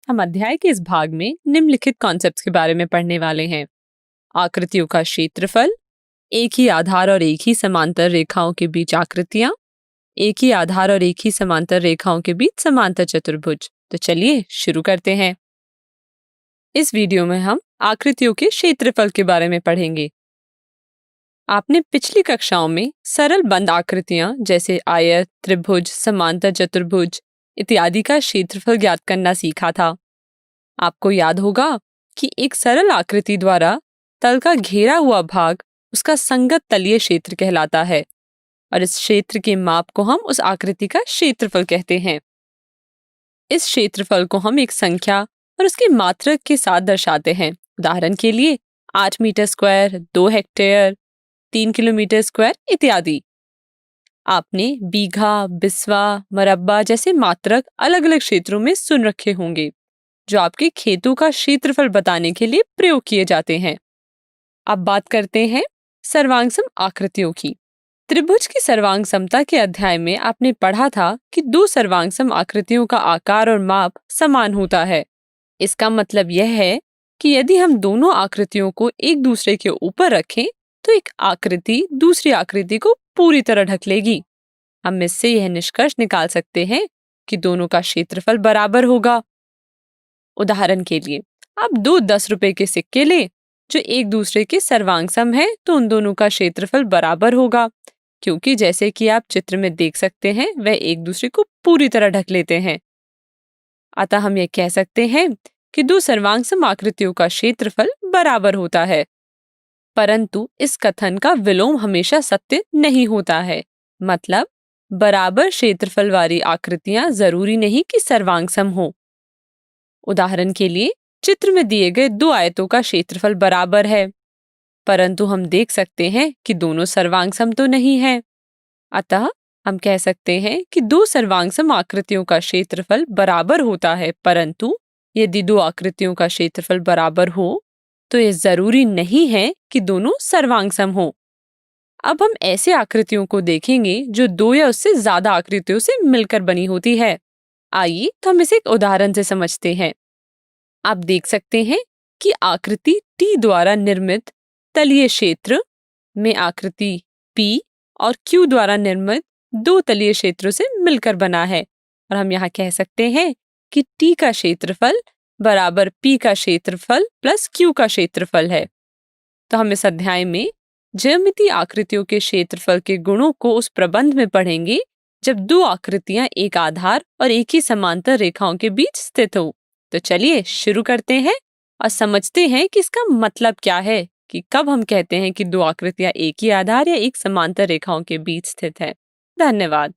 हम अध्याय के इस भाग में निम्नलिखित कॉन्सेप्ट्स के बारे में पढ़ने वाले हैं। आकृतियों का क्षेत्रफल, एक ही आधार और एक ही समांतर रेखाओं के बीच आकृतियां, एक ही आधार और एक ही समांतर रेखाओं के बीच समांतर चतुर्भुज। तो चलिए शुरू करते हैं। इस वीडियो में हम आकृतियों के क्षेत्रफल के बारे में पढ़ेंगे। आपने पिछली कक्षाओं में सरल बंद आकृतियां जैसे आयत, त्रिभुज, समांतर चतुर्भुज इत्यादि का क्षेत्रफल ज्ञात करना सीखा था। आपको याद होगा कि एक सरल आकृति द्वारा तल का घेरा हुआ भाग उसका संगत तलीय क्षेत्र कहलाता है और इस क्षेत्र के माप को हम उस आकृति का क्षेत्रफल कहते हैं। इस क्षेत्रफल को हम एक संख्या और उसके मात्रक के साथ दर्शाते हैं। उदाहरण के लिए 8 metre square, 2 hectare, 3 kilometre square इत्यादि। आपने बीघा, बिस्वा, मरब्बा जैसे मात्रक अलग अलग क्षेत्रों में सुन रखे होंगे जो आपके खेतों का क्षेत्रफल बताने के लिए प्रयोग किए जाते हैं। अब बात करते हैं सर्वांग सम आकृतियों की। त्रिभुज की सर्वांग समता के अध्याय में आपने पढ़ा था कि दो सर्वांग सम आकृतियों का आकार और माप समान होता है। इसका मतलब यह है कि यदि हम दोनों आकृतियों को एक दूसरे के ऊपर रखें तो एक आकृति दूसरी आकृति को पूरी तरह ढक लेगी। हम इससे यह निष्कर्ष निकाल सकते हैं कि दोनों का क्षेत्रफल बराबर होगा। उदाहरण के लिए आप 2 10 रुपए के सिक्के ले जो एक दूसरे के सर्वांग सम है तो उन दोनों का क्षेत्रफल बराबर होगा, क्योंकि जैसे कि आप चित्र में देख सकते हैं वह एक दूसरे को पूरी तरह ढक लेते हैं। अतः हम यह कह सकते हैं कि दो सर्वांग सम आकृतियों का क्षेत्रफल बराबर होता है। परंतु इस कथन का विलोम हमेशा सत्य नहीं होता है। मतलब बराबर क्षेत्रफल वाली आकृतियां जरूरी नहीं कि सर्वांग सम हो। उदाहरण के लिए चित्र में दिए गए दो आयतों का क्षेत्रफल बराबर है, परंतु हम देख सकते हैं कि दोनों सर्वांग सम तो नहीं है। अतः हम कह सकते हैं कि दो सर्वांग सम आकृतियों का क्षेत्रफल बराबर होता है, परंतु यदि दो आकृतियों का क्षेत्रफल बराबर हो तो यह जरूरी नहीं है कि दोनों सर्वांग सम हो। अब हम ऐसे आकृतियों को देखेंगे जो दो या उससे ज्यादा आकृतियों से मिलकर बनी होती है। आइए तो हम इसे एक उदाहरण से समझते हैं। आप देख सकते हैं कि आकृति T द्वारा निर्मित तलीय क्षेत्र में आकृति P और Q द्वारा निर्मित दो तलीय क्षेत्रों से मिलकर बना है और हम यहाँ कह सकते हैं कि T का क्षेत्रफल बराबर P का क्षेत्रफल प्लस Q का क्षेत्रफल है। तो हम इस अध्याय में ज्यामितीय आकृतियों के क्षेत्रफल के गुणों को उस प्रबंध में पढ़ेंगे जब दो आकृतियां एक आधार और एक ही समांतर रेखाओं के बीच स्थित हो। तो चलिए शुरू करते हैं और समझते हैं कि इसका मतलब क्या है कि कब हम कहते हैं कि दो आकृतियां एक ही आधार या एक समांतर रेखाओं के बीच स्थित है। धन्यवाद।